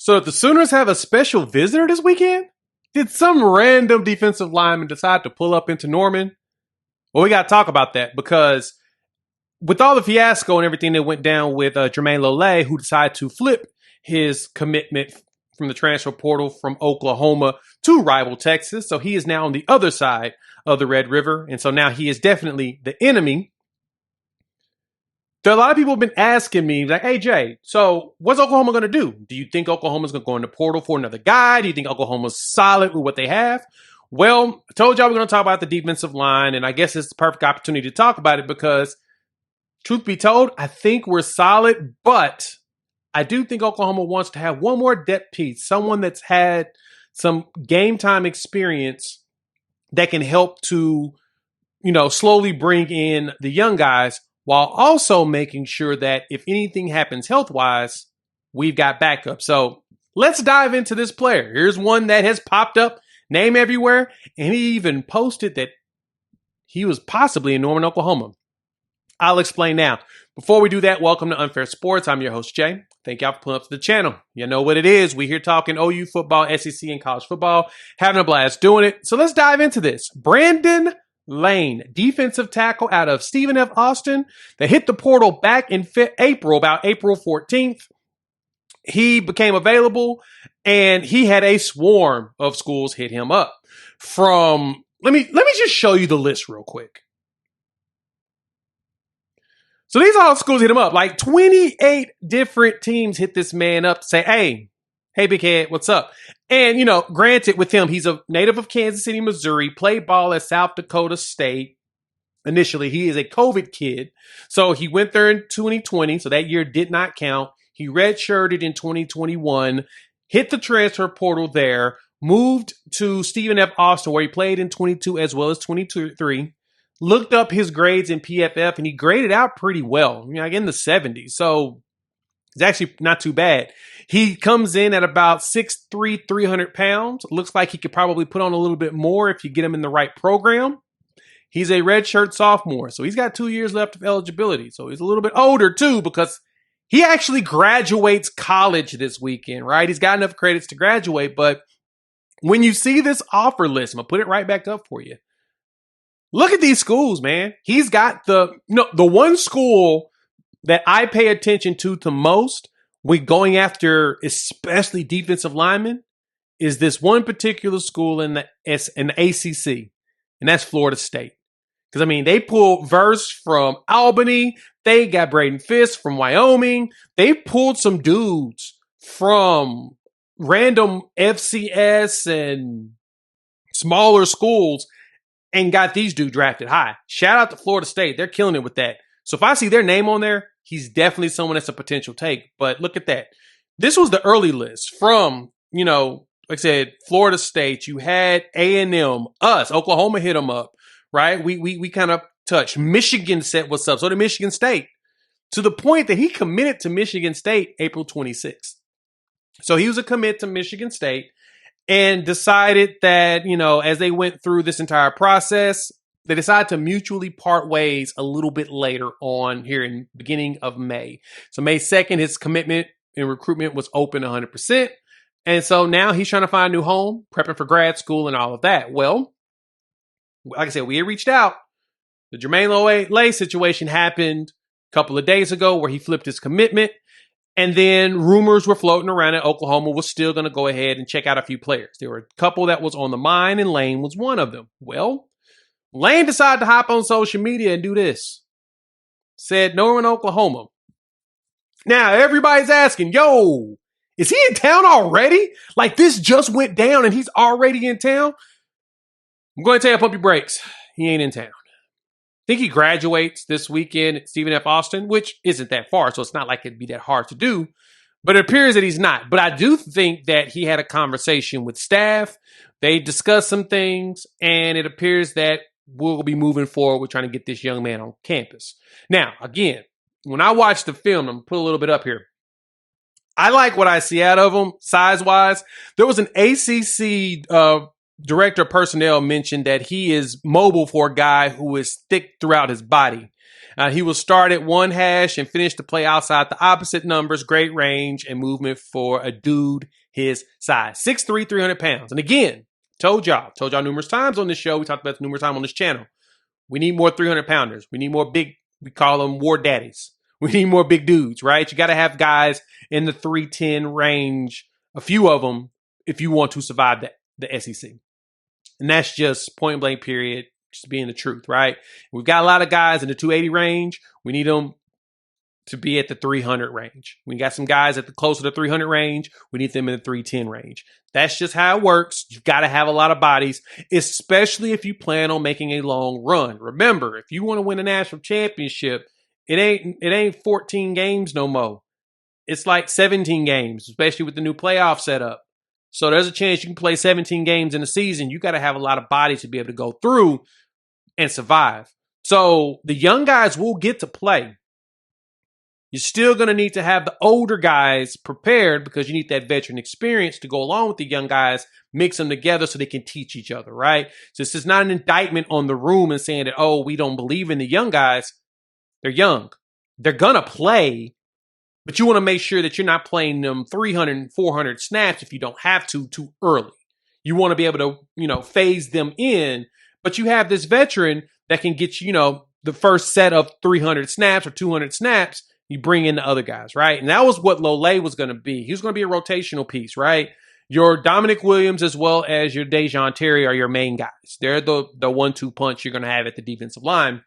So the Sooners have a special visitor this weekend? Did some random defensive lineman decide to pull up into Norman? Well, we got to talk about that because with all the fiasco and everything that went down with Jermaine Lole, who decided to flip his commitment from the transfer portal from Oklahoma to rival Texas. So he is now on the other side of the Red River. And so now he is definitely the enemy. There are a lot of people have been asking me, like, hey, Jay, so what's Oklahoma going to do? Do you think Oklahoma's going to go in the portal for another guy? Do you think Oklahoma's solid with what they have? Well, I told y'all we're going to talk about the defensive line, and I guess it's the perfect opportunity to talk about it because, truth be told, I think we're solid, but I do think Oklahoma wants to have one more depth piece, someone that's had some game time experience that can help to, slowly bring in the young guys, while also making sure that if anything happens health-wise, we've got backup. So let's dive into this player. Here's one that has popped up, name everywhere, and he even posted that he was possibly in Norman, Oklahoma. I'll explain now. Before we do that, welcome to Unfair Sports. I'm your host, Jay. Thank y'all for pulling up to the channel. You know what it is. We're here talking OU football, SEC, and college football, having a blast doing it. So let's dive into this. Brandon Lane, defensive tackle out of Stephen F. Austin, that hit the portal back in April, about April 14th. He became available, and he had a swarm of schools hit him up. Let me just show you the list real quick. So these are all schools hit him up. Like 28 different teams hit this man up to say, hey, big head, what's up? And, granted with him, he's a native of Kansas City, Missouri, played ball at South Dakota State. Initially, he is a COVID kid. So he went there in 2020. So that year did not count. He redshirted in 2021, hit the transfer portal there, moved to Stephen F. Austin, where he played in 22 as well as 23. Looked up his grades in PFF, and he graded out pretty well, like in the 70s. So it's actually not too bad. He comes in at about 6'3", 300 pounds. Looks like he could probably put on a little bit more if you get him in the right program. He's a redshirt sophomore, so he's got 2 years left of eligibility. So he's a little bit older, too, because he actually graduates college this weekend, right? He's got enough credits to graduate, but when you see this offer list, I'm going to put it right back up for you. Look at these schools, man. He's got the one school that I pay attention to the most when going after especially defensive linemen is this one particular school in the ACC, and that's Florida State. Because, they pulled Verse from Albany. They got Braden Fisk from Wyoming. They pulled some dudes from random FCS and smaller schools and got these dudes drafted high. Shout out to Florida State. They're killing it with that. So if I see their name on there, he's definitely someone that's a potential take. But look at that. This was the early list from, like I said, Florida State. You had A&M, us, Oklahoma hit them up, right? We kind of touched. Michigan said what's up. So did Michigan State. To the point that he committed to Michigan State April 26th. So he was a commit to Michigan State and decided that, as they went through this entire process, they decided to mutually part ways a little bit later on here in the beginning of May. So May 2nd, his commitment and recruitment was open 100%. And so now he's trying to find a new home, prepping for grad school and all of that. Well, like I said, we had reached out. The Jermaine Lole situation happened a couple of days ago where he flipped his commitment. And then rumors were floating around that Oklahoma was still going to go ahead and check out a few players. There were a couple that was on the mind, and Lane was one of them. Well, Lane decided to hop on social media and do this. Said Norman, Oklahoma. Now, everybody's asking, yo, is he in town already? Like, this just went down and he's already in town? I'm going to tell you, pump your brakes. He ain't in town. I think he graduates this weekend at Stephen F. Austin, which isn't that far, so it's not like it'd be that hard to do. But it appears that he's not. But I do think that he had a conversation with staff. They discussed some things, and it appears that we'll be moving forward with trying to get this young man on campus. Now, again, when I watch the film, I'm going to put a little bit up here. I like what I see out of him size-wise. There was an ACC director of personnel mentioned that he is mobile for a guy who is thick throughout his body. He will start at 1 hash and finish the play outside the opposite numbers. Great range and movement for a dude his size. 6'3", 300 pounds. And again, told y'all numerous times on this show. We talked about this numerous times on this channel. We need more 300 pounders. We need more big, we call them war daddies. We need more big dudes, right? You got to have guys in the 310 range, a few of them, if you want to survive the SEC. And that's just point blank period, just being the truth, right? We've got a lot of guys in the 280 range. We need them to be at the 300 range. We got some guys at the closer to 300 range. We need them in the 310 range. That's just how it works. You've got to have a lot of bodies, especially if you plan on making a long run. Remember, if you want to win a national championship, it ain't 14 games no more. It's like 17 games, especially with the new playoff setup. So there's a chance you can play 17 games in a season. You got to have a lot of bodies to be able to go through and survive. So the young guys will get to play. You're still going to need to have the older guys prepared because you need that veteran experience to go along with the young guys, mix them together so they can teach each other, right? So this is not an indictment on the room and saying that, oh, we don't believe in the young guys. They're young. They're going to play, but you want to make sure that you're not playing them 300 and 400 snaps if you don't have to too early. You want to be able to, phase them in, but you have this veteran that can get you, the first set of 300 snaps or 200 snaps. You bring in the other guys, right? And that was what Lole was going to be. He was going to be a rotational piece, right? Your Dominic Williams as well as your Dejon Terry are your main guys. They're the 1-2 punch you're going to have at the defensive line.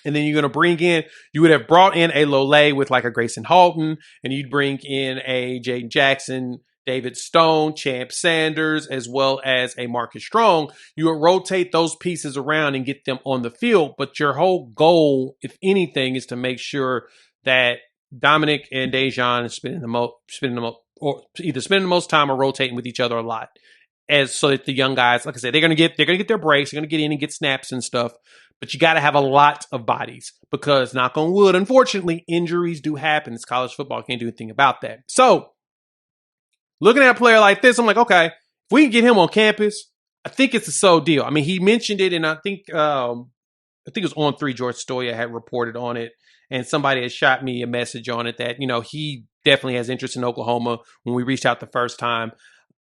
And then you're going to bring in, you would have brought in a Lole with like a Grayson Halton, and you'd bring in a Jaden Jackson, David Stone, Champ Sanders, as well as a Marcus Strong. You would rotate those pieces around and get them on the field. But your whole goal, if anything, is to make sure that Dominic and Dejon are spending the most time or rotating with each other a lot, as so that the young guys, like I said, they're gonna get their breaks, they're gonna get in and get snaps and stuff. But you got to have a lot of bodies because, knock on wood, unfortunately, injuries do happen. It's college football; can't do anything about that. So, looking at a player like this, I'm like, okay, if we can get him on campus, I think it's a so deal. I mean, he mentioned it, and I think it was on 3. George Stoya had reported on it. And somebody had shot me a message on it that, he definitely has interest in Oklahoma when we reached out the first time.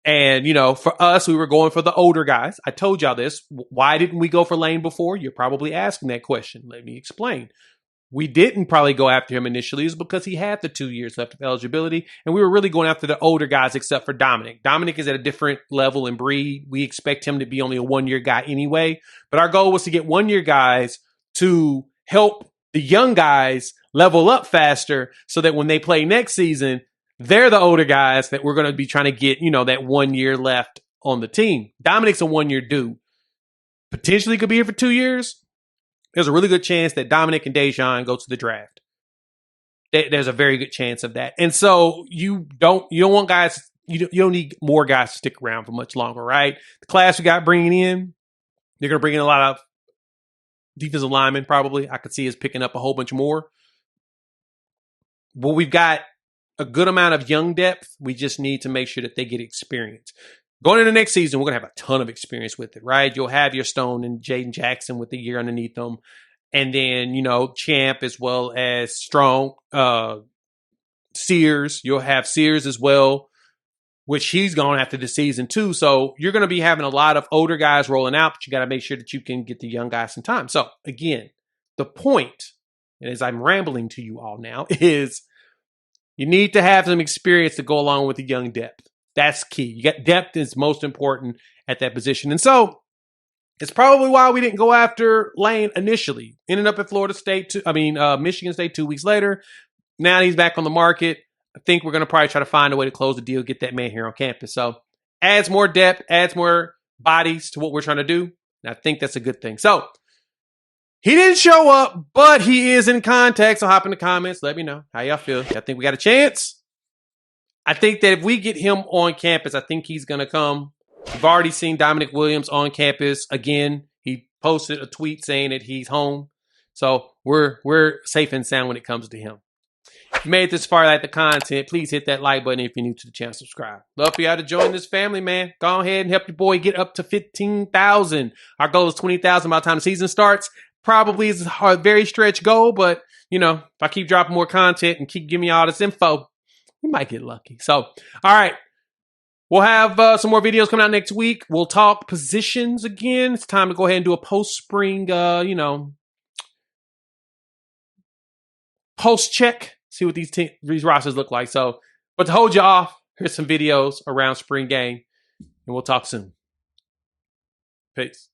And, for us, we were going for the older guys. I told y'all this. Why didn't we go for Lane before? You're probably asking that question. Let me explain. We didn't probably go after him initially is because he had the 2 years left of eligibility. And we were really going after the older guys except for Dominic. Dominic is at a different level and breed. We expect him to be only a 1-year guy anyway. But our goal was to get 1-year guys to help the young guys level up faster so that when they play next season, they're the older guys that we're going to be trying to get, that 1 year left on the team. Dominic's a 1-year dude. Potentially could be here for 2 years. There's a really good chance that Dominic and Dejon go to the draft. There's a very good chance of that. And so you don't want guys, you don't need more guys to stick around for much longer, right? The class we got bringing in, they're going to bring in a lot of defensive linemen probably. I could see us picking up a whole bunch more. But we've got a good amount of young depth. We just need to make sure that they get experience. Going into next season, we're going to have a ton of experience with it, right? You'll have your Stone and Jaden Jackson with the year underneath them. And then, Champ as well as Strong, Sears. You'll have Sears as well, which he's gone after the season too. So you're going to be having a lot of older guys rolling out, but you got to make sure that you can get the young guys some time. So again, the point, and as I'm rambling to you all now, is you need to have some experience to go along with the young depth. That's key. You got depth is most important at that position. And so it's probably why we didn't go after Lane initially. Ended up at Michigan State 2 weeks later. Now he's back on the market. I think we're going to probably try to find a way to close the deal, get that man here on campus. So adds more depth, adds more bodies to what we're trying to do. And I think that's a good thing. So he didn't show up, but he is in contact. So hop in the comments. Let me know how y'all feel. I think we got a chance. I think that if we get him on campus, I think he's going to come. We've already seen Dominic Williams on campus. Again, he posted a tweet saying that he's home. So we're safe and sound when it comes to him. If you made it this far, like the content, please hit that like button. If you're new to the channel, subscribe. Love for y'all to join this family, man. Go ahead and help your boy get up to 15,000. Our goal is 20,000 by the time the season starts. probably is a very stretch goal, but you know, if I keep dropping more content and keep giving me all this info, we might get lucky. So, all right. We'll have some more videos coming out next week. We'll talk positions again. It's time to go ahead and do a post-spring, post-check. See what these rosters look like. So, but to hold you off, here's some videos around spring game. And we'll talk soon. Peace.